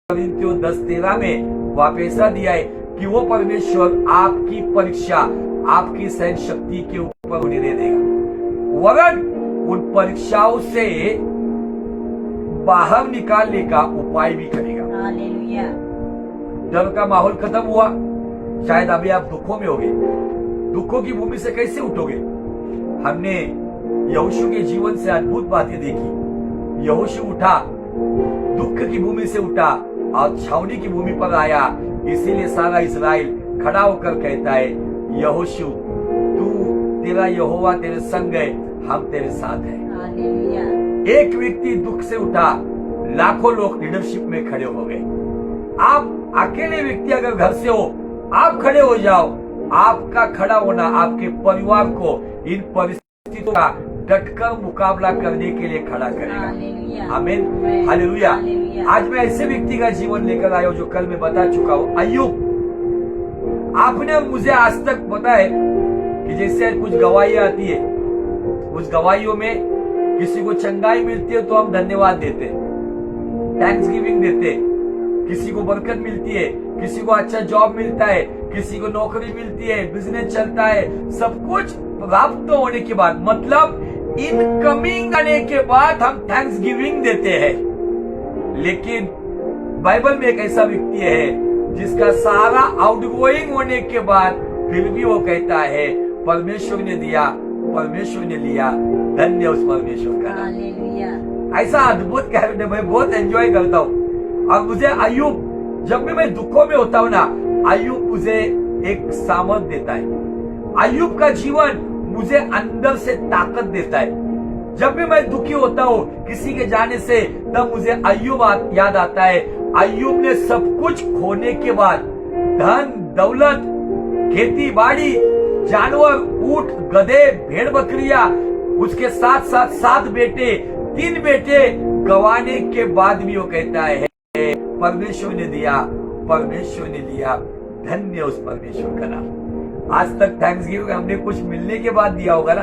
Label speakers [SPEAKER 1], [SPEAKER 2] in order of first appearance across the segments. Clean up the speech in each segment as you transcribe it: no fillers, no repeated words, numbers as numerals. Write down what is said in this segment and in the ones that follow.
[SPEAKER 1] कोरिन्थियों 10:13 में वापसा दिया है कि वो परमेश्वर आपकी परीक्षा आपकी सहन शक्ति के ऊपर होने दे देगा, वरन उन परीक्षाओं से बाहर निकालने का उपाय भी करेगा।
[SPEAKER 2] हालेलुया।
[SPEAKER 1] डर का माहौल खत्म हुआ, शायद अभी आप दुखों में होगे। दुखों की भूमि से कैसे उठोगे? हमने यहोशू के जीवन से अद्भुत बातें देखी। यहोशू उठा, दुख की भूमि से उठा और छावनी की भूमि पर आया। इसीलिए सारा इस्राएल खड़ा होकर कहता है, यहोशू तेरा यहोवा तेरे संग है, हम तेरे साथ हैं।
[SPEAKER 2] हालेलुया।
[SPEAKER 1] एक व्यक्ति दुख से उठा, लाखों लोग लीडरशिप में खड़े हो गए। आप अकेले व्यक्ति अगर घर से हो, आप खड़े हो जाओ। आपका खड़ा होना आपके परिवार को इन परिस्थितियों का डटकर मुकाबला करने के लिए खड़ा करेगा। आमीन, हालेलुया। आज मैं ऐसे व्यक्ति का जीवन लेकर आया हूं जो कल मैं बता चुका हूं। अय्यूब, आपने मुझे आज तक पता है कि जैसे कुछ गवाहियां आती है, उस गवाहियों में किसी को चंगाई मिलती है तो हम धन्यवाद देते, थैंक्स गिविंग देते। किसी को बरकत मिलती है, किसी को अच्छा जॉब मिलता है, किसी को नौकरी मिलती है, बिजनेस चलता है, सब कुछ प्राप्त होने के बाद, मतलब इनकमिंग आने के बाद हम थैंक्स गिविंग देते हैं। लेकिन बाइबल में एक ऐसा व्यक्ति है जिसका सारा आउटगोइंग होने के बाद फिर भी वो कहता है, परमेश्वर ने दिया, परमेश्वर ने लिया, धन्य उस परमेश्वर का नाम। ऐसा अद्भुत कैरेक्टर मैं बहुत एंजॉय करता हूँ। और मुझे अय्यूब, जब भी मैं दुखों में होता हूँ ना, अय्यूब मुझे एक सामर्थ देता है। अय्यूब का जीवन मुझे अंदर से ताकत देता है। जब भी मैं दुखी होता हूँ किसी के जाने से, तब मुझे अय्यूब याद आता है। अय्यूब ने सब कुछ खोने के बाद, धन दौलत, खेती बाड़ी, जानवर, ऊंट, गधे, भेड़ बकरियां, उसके साथ साथ 7 बेटे, 3 बेटे गंवाने के बाद भी वो कहता है, परमेश्वर ने दिया, परमेश्वर ने लिया, धन्य उस परमेश्वर का नाम। आज तक थैंक्स गिविंग हमने कुछ मिलने के बाद दिया होगा ना।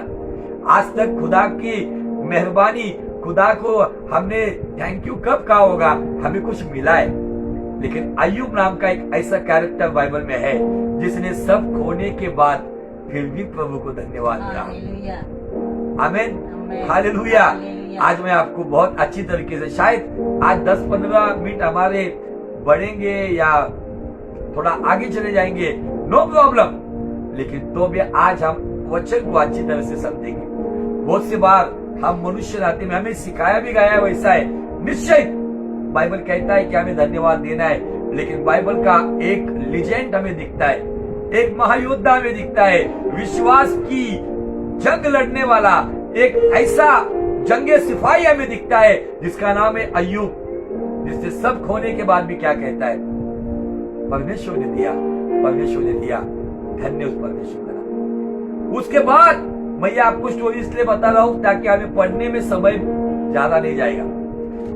[SPEAKER 1] आज तक खुदा की मेहरबानी, खुदा को हमने थैंक यू कब कहा होगा? हमें कुछ मिला है। लेकिन अय्यूब नाम का एक ऐसा कैरेक्टर बाइबल में है जिसने सब खोने के बाद फिर भी प्रभु को धन्यवाद दिया। आमीन, हालेलुया। आज मैं आपको बहुत अच्छी तरीके से, शायद आज 10-15 मिनट हमारे बढ़ेंगे या थोड़ा आगे चले जाएंगे, नो प्रॉब्लम, लेकिन तो भी आज हम वचन को अच्छी तरह से समझेंगे। बहुत सी बार हम मनुष्य नाते में हमें सिखाया भी गया है वैसा है, निश्चय बाइबल कहता है कि हमें धन्यवाद देना है। लेकिन बाइबल का एक लीजेंड हमें दिखता है, एक महायोद्धा हमें दिखता है, विश्वास की जंग लड़ने वाला एक ऐसा जंगे सिपाही हमें दिखता है जिसका नाम है अय्यूब, जिसने सब खोने के बाद भी क्या कहता है? परमेश्वर ने दिया, परमेश्वर ने दिया, धन्य उस परमेश्वर का नाम। उसके बाद मैं ये आपको स्टोरी इसलिए बता रहा हूं ताकि हमें पढ़ने में समय ज्यादा नहीं जाएगा।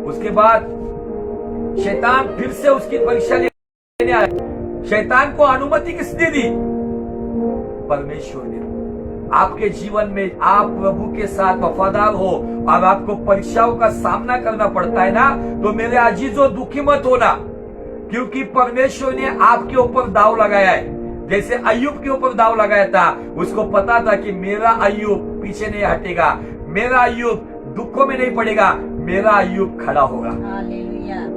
[SPEAKER 1] उसके बाद शैतान फिर से उसकी परीक्षा लेने आया। शैतान को अनुमति किसने दी? परमेश्वर ने। आपके जीवन में आप प्रभु के साथ वफादार हो और आपको परीक्षाओं का सामना करना पड़ता है ना, तो मेरे अजीजों दुखी मत होना, क्योंकि परमेश्वर ने आपके ऊपर दाव लगाया है। जैसे अय्यूब के ऊपर दाव लगाया था, उसको पता था कि मेरा अय्यूब पीछे नहीं हटेगा, मेरा अय्यूब दुखों में नहीं पड़ेगा, मेरा अय्यूब खड़ा होगा।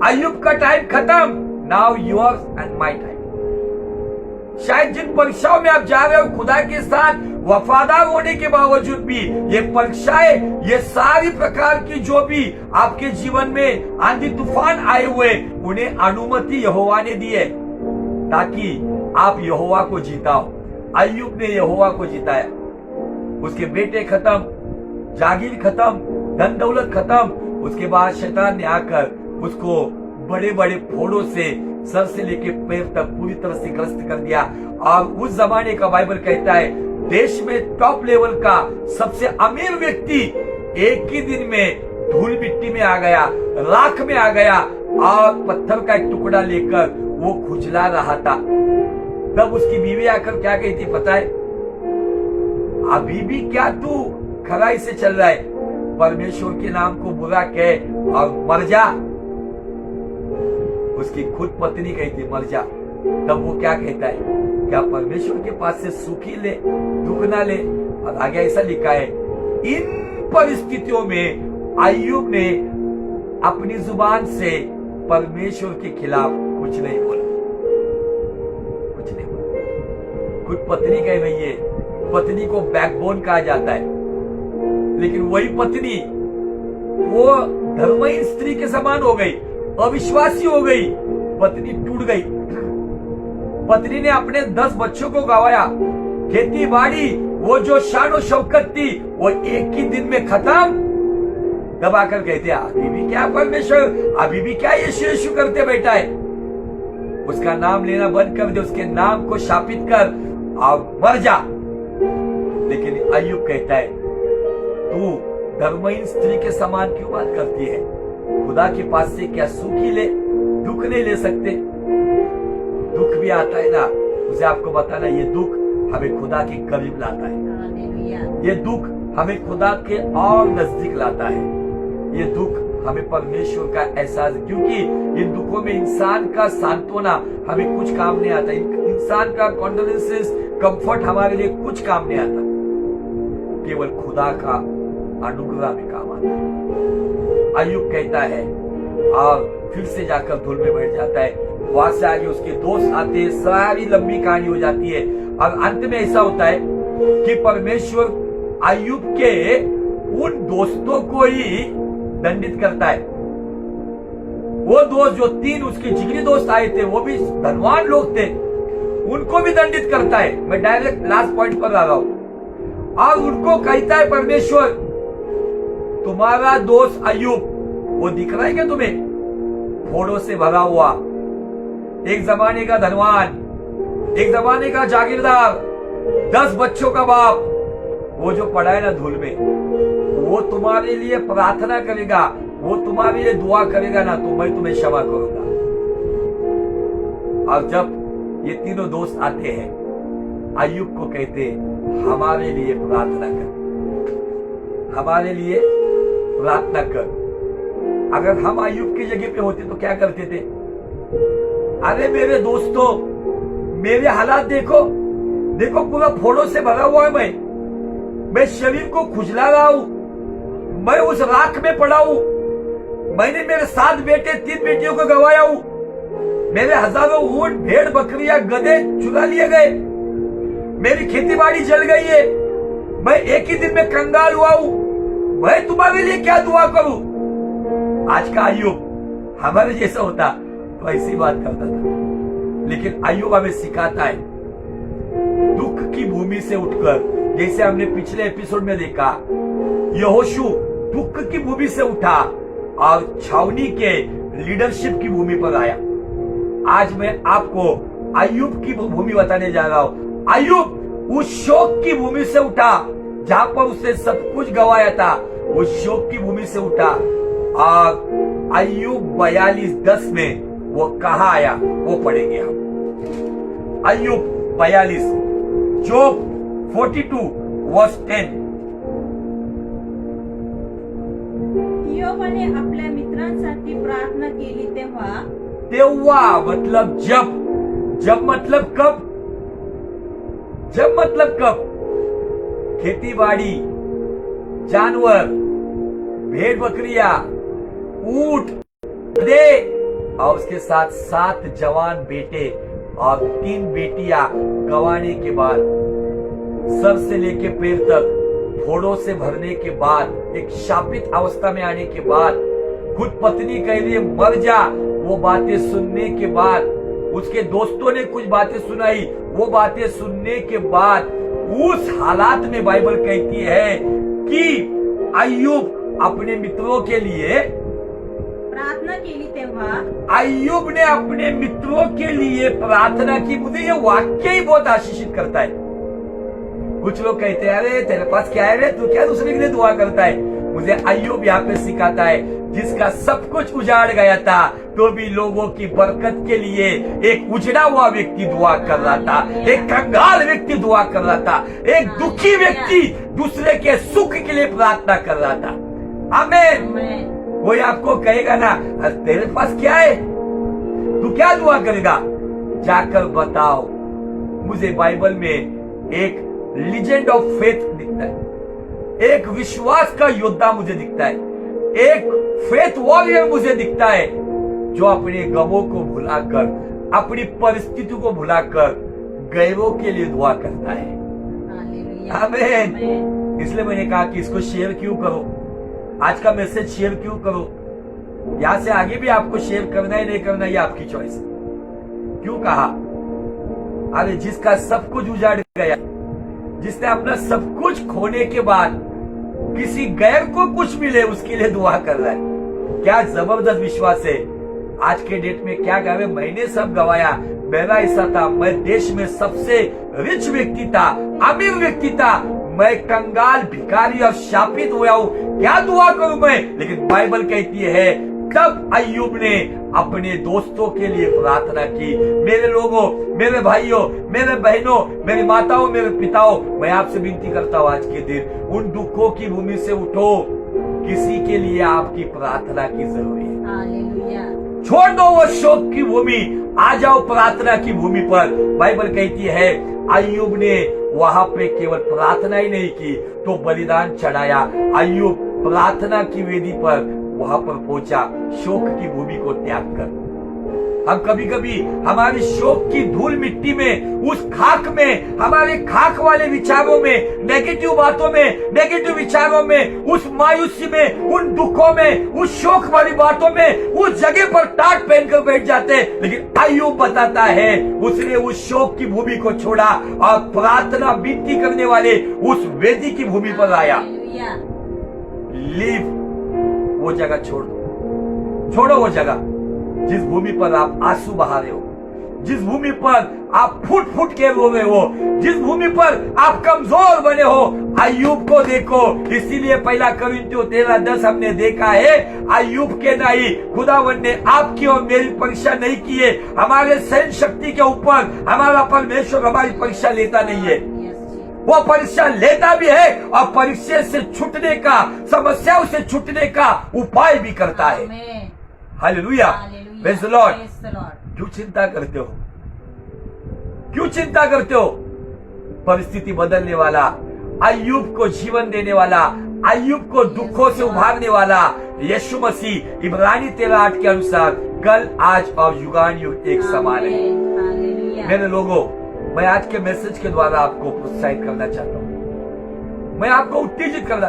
[SPEAKER 1] अय्यूब का टाइम खत्म, now yours and my time. शायद जिन परीक्षाओं में आप जा रहे हो, खुदा के साथ वफादार होने के बावजूद भी ये परीक्षाएं, ये सारी प्रकार की जो भी आपके जीवन में आंधी तूफान आए हुए, उन्हें अनुमति यहोवा ने दी है ताकि आप यहोवा को जीताओ। अय्यूब ने यहोवा को जिताया। उसके बेटे खत्म, जागीर खत्म, धन दौलत खत्म। उसके बाद शैतान ने आकर उसको बड़े बड़े फोड़ों से सर से लेके पैर तक पूरी तरह से ग्रस्त कर दिया। और उस जमाने का बाइबल कहता है, देश में टॉप लेवल का सबसे अमीर व्यक्ति एक ही दिन में धूल मिट्टी में आ गया, राख में आ गया और पत्थर का एक टुकड़ा लेकर वो खुजला रहा था। तब उसकी बीवी आकर क्या कहती पता है? अभी भी क्या तू खराई से चल रहा है? परमेश्वर के नाम को बुरा कह और मर जा। उसकी खुद पत्नी कहती मर जा। तब वो क्या कहता है, क्या परमेश्वर के पास से सुख ही ले, दुख ना ले। और आगे ऐसा लिखा है, इन परिस्थितियों में अय्यूब ने अपनी जुबान से परमेश्वर के खिलाफ कुछ नहीं बोला, कुछ नहीं बोला। खुद पत्नी कह रही है, पत्नी को बैकबोन कहा जाता है, लेकिन वही पत्नी वो धर्महीन स्त्री के समान हो गई, अविश्वासी हो गई, पत्नी टूट गई। पत्नी ने अपने 10 बच्चों को गंवाया, खेती बाड़ी, वो जो शान शौकत थी वो एक ही दिन में खत्म। दबाकर कहते अभी भी क्या परमेश्वर, अभी भी क्या यीशु यीशु करते बैठा है। उसका नाम लेना बंद कर दे, उसके नाम को शापित कर और मर जा। लेकिन अय्यूब कहता है, तू धर्महीन स्त्री के समान क्यों बात करती है? खुदा के पास से क्या सुख ही ले, दुख नहीं ले सकते? दुख भी आता है ना, उसे आपको बताना, ये दुख हमें खुदा के करीब लाता है। ये दुख हमें खुदा के और नजदीक लाता है। ये दुख हमें परमेश्वर का एहसास, क्योंकि इन दुखों में इंसान का सांत्वना हमें कुछ काम नहीं आता, इंसान का कॉन्डोलेंसेस, कंफर्ट हमारे लिए कुछ काम नहीं आता, केवल खुदा का अनुग्रह में काम आता है। अय्यूब कहता है और फिर से जाकर धूल में बैठ जाता है। वहां से आगे उसके दोस्त आते हैं, सारी लंबी कहानी हो जाती है और अंत में ऐसा होता है कि परमेश्वर अय्यूब के उन दोस्तों को ही दंडित करता है। वो दोस्त जो 3 उसके जिगरी दोस्त आए थे, वो भी धनवान लोग थे, उनको भी दंडित करता है। मैं डायरेक्ट लास्ट पॉइंट पर आ रहा हूं। और उनको कहता है परमेश्वर, तुम्हारा दोस्त अय्यूब वो दिख रहा है क्या तुम्हें? फोड़ों से भरा हुआ, एक जमाने का धनवान, एक जमाने का जागीरदार, 10 बच्चों का बाप, वो जो पड़ा है ना धूल में, वो तुम्हारे लिए प्रार्थना करेगा, वो तुम्हारे लिए दुआ करेगा ना, तो मैं तुम्हें क्षमा करूंगा। और जब ये तीनों दोस्त आते हैं, अय्यूब को कहते हमारे लिए प्रार्थना कर, हमारे लिए प्रार्थना कर। अगर हम अय्यूब की जगह पे होते तो क्या करते थे? अरे मेरे दोस्तों, मेरे हालात देखो, देखो पूरा फोड़ों से भरा हुआ है, मैं शरीर को खुजला रहा हूं, मैं उस राख में पड़ा हूं, मैंने मेरे 7 बेटे 3 बेटियों को गंवाया हूं, मेरे हजारों ऊंट भेड़ बकरियां गधे चुरा लिए गए, मेरी खेती बाड़ी जल गई है, मैं एक ही दिन में कंगाल हुआ हूं, मैं तुम्हारे लिए क्या दुआ करूं? आज का अय्यूब हमारे जैसा होता तो ऐसी बात करता था। लेकिन अय्यूब हमें सिखाता है दुख की भूमि से उठकर, जैसे हमने पिछले एपिसोड में देखा, यहोशू दुख की भूमि से उठा और छावनी के लीडरशिप की भूमि पर आया। आज मैं आपको अय्यूब की भूमि बताने जा रहा हूं। अय्यूब उस शोक की भूमि से उठा जहां पर उसने सब कुछ गंवाया था, उस शोक की भूमि से उठा और अय्यूब 42:10 में वो कहा आया वो पढ़ेंगे हम। अय्यूब 42, जोब 42:10।
[SPEAKER 2] योबाने आपल्या मित्रांसाठी प्रार्थना केली तेव्हा,
[SPEAKER 1] तेव्हा मतलब जब मतलब कब? जब मतलब कब? खेती बाड़ी, जानवर, भेड़ बकरियां, ऊंट दे और उसके साथ 7 जवान बेटे और 3 बेटियां गंवाने के बाद, सर से लेके पैर तक फोड़ों से भरने के बाद, एक शापित अवस्था में आने के बाद, खुद पत्नी कह रही है मर जा, वो बातें सुनने के बाद, उसके दोस्तों ने कुछ बातें सुनाई, वो बातें सुनने के बाद, उस हालात में बाइबल कहती है कि अय्यूब अपने मित्रों के लिए
[SPEAKER 2] प्रार्थना केली तेव्हा,
[SPEAKER 1] अय्यूब ने अपने मित्रों के लिए प्रार्थना की। मुझे ये वाक्य ही बहुत आशीषित करता है। कुछ लोग कहते हैं अरे तेरे पास क्या है रे, तू क्या दूसरे के लिए दुआ करता है? मुझे अय्यूब यहाँ पे सिखाता है, जिसका सब कुछ उजाड़ गया था तो भी लोगों की बरकत के लिए एक उजड़ा हुआ व्यक्ति दुआ कर रहा था, एक कंगाल व्यक्ति दुआ कर रहा था, एक दुखी व्यक्ति दूसरे के सुख के लिए प्रार्थना कर रहा था। आमीन। कोई आपको कहेगा ना तेरे पास क्या है, क्या दुआ करेगा? जाकर बताओ। मुझे बाइबल में एक लीजेंड ऑफ फेथ दिखता है, एक विश्वास का योद्धा मुझे दिखता है, एक फेथ वॉरियर मुझे दिखता है, जो अपने गमों को भुलाकर, अपनी परिस्थिति को भुलाकर गैरों के लिए दुआ करता है। आमीन। इसलिए मैंने कहा कि इसको शेयर क्यों करो, आज का मैसेज शेयर क्यों करो। यहां से आगे भी आपको शेयर करना है नहीं करना, ये आपकी चॉइस। क्यों कहा? अरे जिसका सब कुछ उजाड़ गया, जिसने अपना सब कुछ खोने के बाद किसी गैर को कुछ मिले, उसके लिए दुआ कर रहा है। क्या जबरदस्त विश्वास है। आज के डेट में क्या गए? मैंने सब गवाया, मेरा ऐसा था, मैं देश में सबसे रिच व्यक्ति था, अमीर व्यक्ति था, मैं कंगाल, भिखारी और शापित हुआ हूं, क्या दुआ करूं मैं? लेकिन बाइबल कहती है तब अय्यूब ने अपने दोस्तों के लिए प्रार्थना की। मेरे लोगों, मेरे भाइयों, मेरे बहनों, मेरी माताओं, मेरे पिताओं, मैं आपसे विनती करता हूं आज के दिन उन दुखों की भूमि से उठो। किसी के लिए आपकी प्रार्थना की जरूरी है।
[SPEAKER 2] हालेलुया।
[SPEAKER 1] छोड़ दो वो शोक की भूमि, आ जाओ प्रार्थना की भूमि पर। बाइबल कहती है अय्यूब ने वहां पे केवल प्रार्थना ही नहीं की तो बलिदान चढ़ाया। अय्यूब प्रार्थना की वेदी पर वहां पर पहुंचा, शोक की भूमि को त्याग कर। हम कभी कभी हमारी शोक की धूल मिट्टी में, उस खाक में, हमारे खाक वाले विचारों में, नेगेटिव बातों में, नेगेटिव विचारों में, उस मायूसी में, उन दुखों में, उस शोक वाली बातों में, उस जगह पर टाट पहनकर बैठ जाते हैं। लेकिन अय्यूब बताता है उसने उस शोक की भूमि को छोड़ा और प्रार्थना विनती करने वाले उस वेदी की भूमि पर आया। लीव, वो जगह छोड़ दो, छोड़ो वो जगह जिस भूमि पर आप आंसू बहा रहे हो, जिस भूमि पर आप फुट फुट के रो रहे हो, जिस भूमि पर आप कमजोर बने हो। अय्यूब को देखो। इसीलिए पहला कोरिन्थियों 13:10 हमने देखा है अय्यूब के नहीं, खुदावन ने आपकी और मेरी परीक्षा नहीं की है। हमारे सहन शक्ति के ऊपर हमारा परमेश्वर हमारी परीक्षा लेता नहीं है, वो परीक्षा लेता भी है और परीक्षा से छूटने का, समस्याओं से छूटने का उपाय भी करता है। Hallelujah, praise the Lord. क्यों चिंता करते हो? क्यों चिंता करते हो? परिस्थिति बदलने वाला, अय्यूब को जीवन देने वाला, अय्यूब को दुखों से उभारने वाला यीशु मसीह इब्रानी 13:8 के अनुसार कल, आज और युगानुयुग एक समान है। मेरे लोगों, मैं आज के मैसेज के द्वारा आपको प्रोत्साहित करना चाहता हूं, मैं आपको उत्तेजित करना,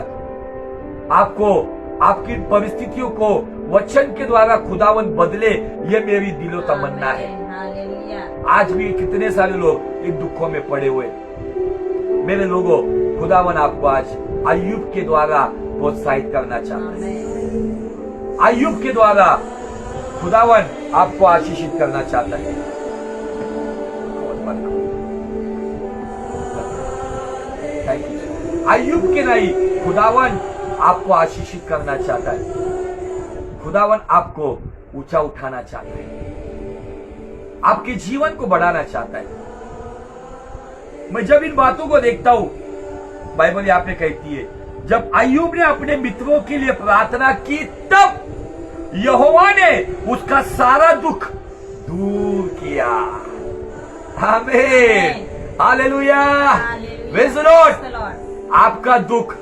[SPEAKER 1] आपको आपकी परिस्थितियों को वचन के द्वारा खुदावन बदले, ये मेरी दिलो तमन्ना है। आज भी कितने सारे लोग इन दुखों में पड़े हुए। मेरे लोगों, खुदावन आपको आज अय्यूब के द्वारा प्रोत्साहित करना चाहता है। अय्यूब के द्वारा खुदावन आपको आशीषित करना चाहता है। अय्यूब के नहीं, खुदावन आपको आशीषित करना चाहता है। खुदावन आपको ऊंचा उठाना चाहता है, आपके जीवन को बढ़ाना चाहता है। मैं जब इन बातों को देखता हूं, बाइबल यहां पे कहती है जब अय्यूब ने अपने मित्रों के लिए प्रार्थना की तब यहोवा ने उसका सारा दुख दूर किया। आमीन, हालेलुया, प्रेज़ द लॉर्ड। आपका दुख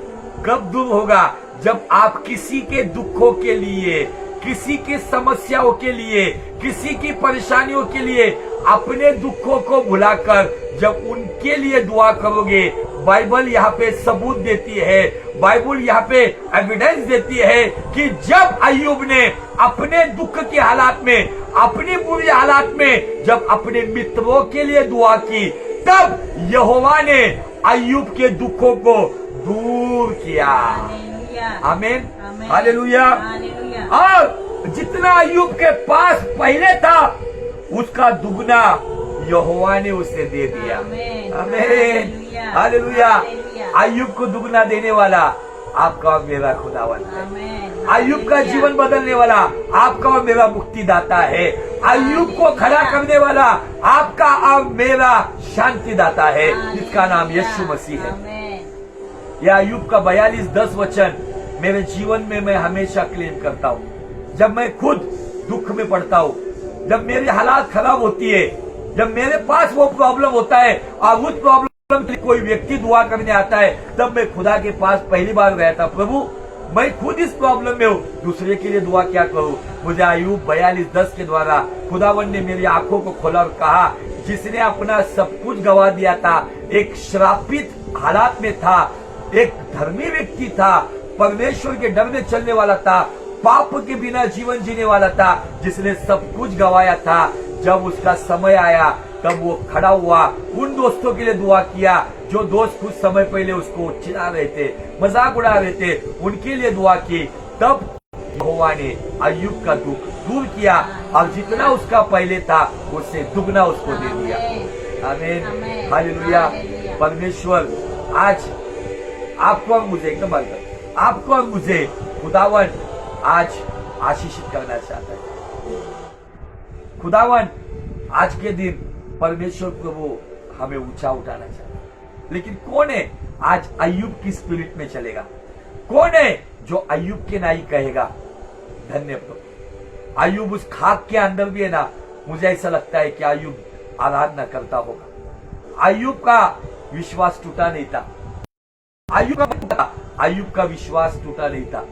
[SPEAKER 1] कब दूर होगा? जब आप किसी के दुखों के लिए, किसी की समस्याओं के लिए, किसी की परेशानियों के लिए अपने दुखों को भुलाकर जब उनके लिए दुआ करोगे। बाइबल यहाँ पे सबूत देती है, बाइबल यहाँ पे एविडेंस देती है कि जब अय्यूब ने अपने दुख के हालात में, अपनी बुरी हालात में जब अपने मित्रों के लिए दुआ की, तब यहोवा ने अय्यूब के दुखों को दूर किया। आमीन, हालेलुया। और जितना अय्यूब के पास पहले था उसका दुगना यहोवा ने उसे दे दिया। आमीन, हालेलुया। अय्यूब को दुगना देने वाला आपका और मेरा खुदावन है। अय्यूब का जीवन बदलने वाला आपका और मेरा मुक्तिदाता है। अय्यूब को खड़ा करने वाला आपका और मेरा शांतिदाता है, जिसका नाम यीशु मसीह है। यह अय्यूब का 42:10 वचन मेरे जीवन में मैं हमेशा क्लेम करता हूँ। जब मैं खुद दुख में पड़ता हूँ, जब मेरी हालात खराब होती है, जब मेरे पास वो प्रॉब्लम होता है और उस प्रॉब्लम के लिए कोई व्यक्ति दुआ करने आता है, तब मैं खुदा के पास पहली बार गया था, प्रभु मैं खुद इस प्रॉब्लम में हूँ, दूसरे के लिए दुआ क्या करूँ। मुझे अय्यूब 42:10 के द्वारा खुदावन ने मेरी आंखों को खोला और कहा, जिसने अपना सब कुछ गवा दिया था, एक श्रापित हालात में था, एक धर्मी व्यक्ति था, परमेश्वर के डर में चलने वाला था, पाप के बिना जीवन जीने वाला था, जिसने सब कुछ गवाया था, जब उसका समय आया तब वो खड़ा हुआ, उन दोस्तों के लिए दुआ किया जो दोस्त कुछ समय पहले उसको चिढ़ा रहे थे, मजाक उड़ा रहे थे, उनके लिए दुआ की। तब यहोवा ने अय्यूब का दुख दूर किया और जितना उसका पहले था उससे दुगना उसको दे दिया। आमीन, हालेलुया। परमेश्वर आज आपको और मुझे, एकदम आपको और मुझे खुदावन आज आशीषित करना चाहता है। खुदावन आज के दिन परमेश्वर प्रभु हमें ऊंचा उठाना चाहता है, लेकिन कौन है आज अय्यूब की स्पिरिट में चलेगा? कौन है जो अय्यूब के नाई कहेगा धन्य प्रभु? अय्यूब उस खाक के अंदर भी है ना, मुझे ऐसा लगता है कि अय्यूब आराधना करता होगा। अय्यूब का विश्वास टूटा नहीं था, अय्यूब का विश्वास टूटा नहीं था।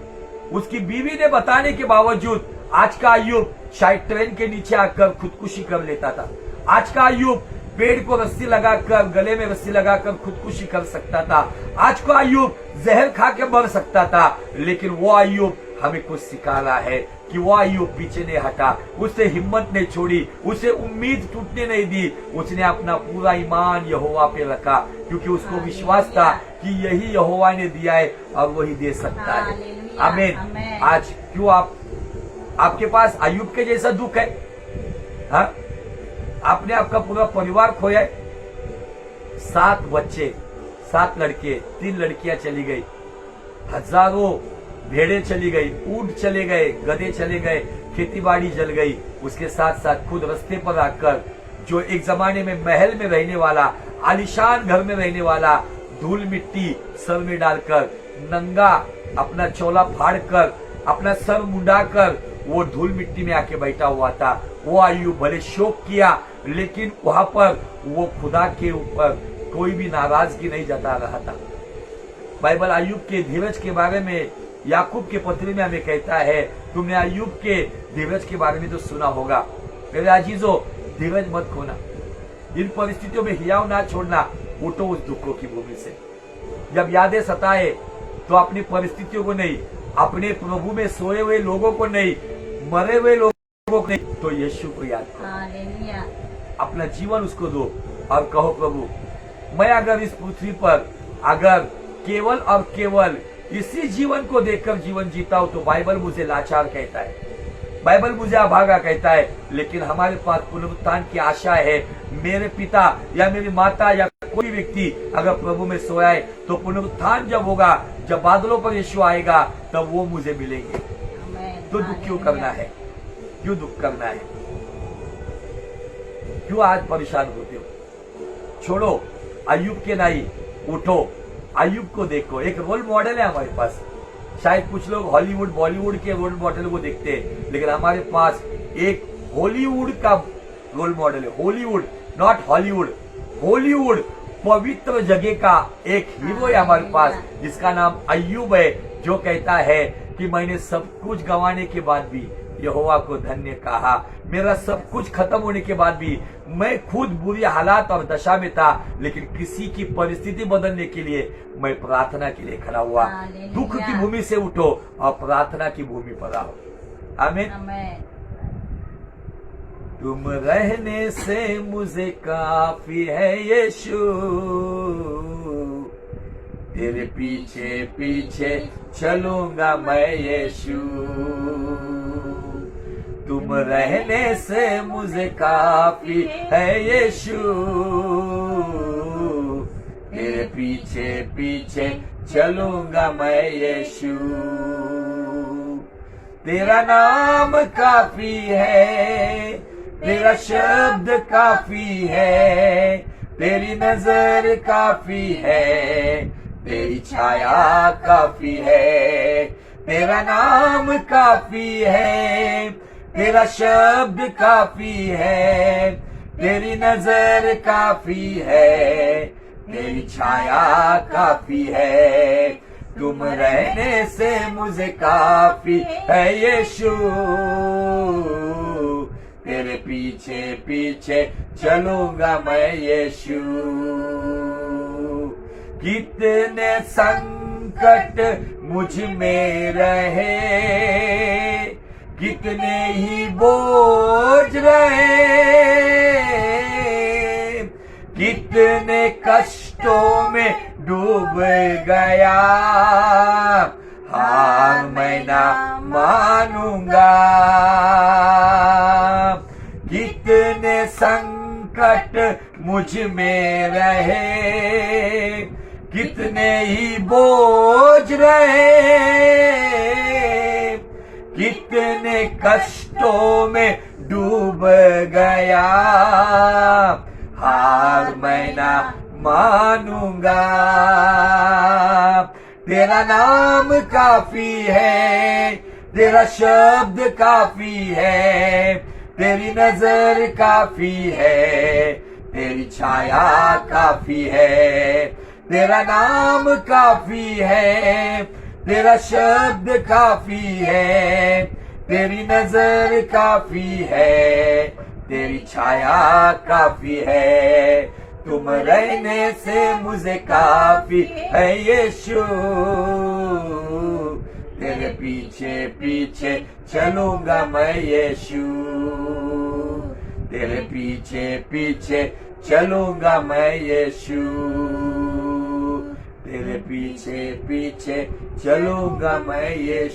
[SPEAKER 1] उसकी बीवी ने बताने के बावजूद आज का अय्यूब शायद ट्रेन के नीचे आकर खुदकुशी कर लेता था। आज का अय्यूब पेड़ को रस्सी लगाकर, गले में रस्सी लगाकर खुदकुशी कर सकता था। आज का अय्यूब जहर खा के मर सकता था, लेकिन वो अय्यूब हमें कुछ सिखा रहा है कि वो अय्यूब पीछे नहीं हटा, उसे हिम्मत नहीं छोड़ी, उसे उम्मीद टूटने नहीं दी। उसने अपना पूरा ईमान यहोवा पे रखा, क्योंकि उसको विश्वास था कि यही यहोवा ने दिया है और वही दे सकता है। आमीन। आज क्यों आपके पास अय्यूब के जैसा दुख है? हाँ, आपने आपका पूरा परिवार खोया है, 7 बच्चे, 7 लड़के, 3 लड़कियां चली गई, हजारों भेड़े चली गई, ऊंट चले गए, गधे चले गए, खेती बाड़ी जल गई। उसके साथ साथ खुद रास्ते पर आकर जो एक जमाने में महल में रहने वाला, आलीशान घर में रहने वाला, धूल मिट्टी सर में डालकर, नंगा अपना चोला फाड़ कर, अपना सर मुंडाकर वो धूल मिट्टी में आके बैठा हुआ था। वो अय्यूब भले शोक किया, लेकिन वहां पर वो खुदा के ऊपर कोई भी नाराजगी नहीं जता रहा था। बाइबल अय्यूब के धीरज के बारे में याकूब के पत्री में हमें कहता है, तुमने अय्यूब के धीरज के बारे में तो सुना होगा। मेरे अजीजों, धीरज मत खोना, इन परिस्थितियों में हियाव ना छोड़ना, उठो उस दुखों की भूमि से। जब यादें सताए तो अपनी परिस्थितियों को नहीं, अपने प्रभु में सोए हुए लोगों को नहीं, मरे हुए लोगों को नहीं, तो यीशु को याद करो, अपना जीवन उसको दो और कहो, प्रभु मैं अगर इस पृथ्वी पर अगर केवल और केवल इसी जीवन को देखकर जीवन जीता हूं तो बाइबल मुझे लाचार कहता है, बाइबल मुझे अभागा कहता है। लेकिन हमारे पास पुनरुत्थान की आशा है। मेरे पिता या मेरी माता या कोई व्यक्ति अगर प्रभु में सोया है तो पुनरुत्थान जब होगा, जब बादलों पर यीशु आएगा, तब वो मुझे मिलेंगे। तो दुख क्यों करना है? क्यों दुख करना है? क्यों आज परेशान होते हो? छोड़ो अय्यूब के नाई, उठो, अय्यूब को देखो। एक रोल मॉडल है हमारे पास। शायद कुछ लोग हॉलीवुड बॉलीवुड के रोल मॉडल को देखते हैं, लेकिन हमारे पास एक हॉलीवुड का रोल मॉडल है। हॉलीवुड, नॉट हॉलीवुड, हॉलीवुड पवित्र जगह का एक हीरो है हमारे पास, जिसका नाम अय्यूब है, जो कहता है कि मैंने सब कुछ गंवाने के बाद भी यहोवा को धन्य कहा। मेरा सब कुछ खत्म होने के बाद भी मैं खुद बुरी हालात और दशा में था, लेकिन किसी की परिस्थिति बदलने के लिए मैं प्रार्थना के लिए खड़ा हुआ। दुख की भूमि से उठो और प्रार्थना की भूमि पर आओ। आमीन। तुम रहने से मुझे काफी है यीशु, तेरे पीछे पीछे चलूंगा मैं यीशु। तुम रहने से मुझे काफी है यीशु, तेरे पीछे पीछे चलूंगा मैं यीशु। तेरा नाम काफी है, तेरा शब्द काफी है, तेरी नजर काफी है, तेरी छाया काफी है। तेरा नाम काफी है, तेरा शब्द काफी है, तेरी नजर काफी है, तेरी छाया काफी है, तुम रहने से मुझे काफी है यीशु। तेरे पीछे पीछे चलूंगा मैं यीशु। कितने संकट मुझ में रहे, कितने ही बोझ रहे, कितने कष्टों में डूब गया, हार मैं ना मानूंगा। कितने संकट मुझ में रहे, कितने ही बोझ रहे, कितने कष्टों में डूब गया, हार मैं ना मानूंगा। तेरा नाम काफी है, तेरा शब्द काफी है, तेरी नजर काफी है, तेरी छाया काफी है। तेरा नाम काफी है, तेरा शब्द काफी है, तेरी नजर काफी है, तेरी छाया काफी है, तुम रहने से मुझे काफी है यीशु। तेरे पीछे पीछे चलूंगा मैं यीशु। तेरे पीछे पीछे चलूंगा मैं यीशु। तेरे पीछे पीछे चलूंगा मैं यीशु।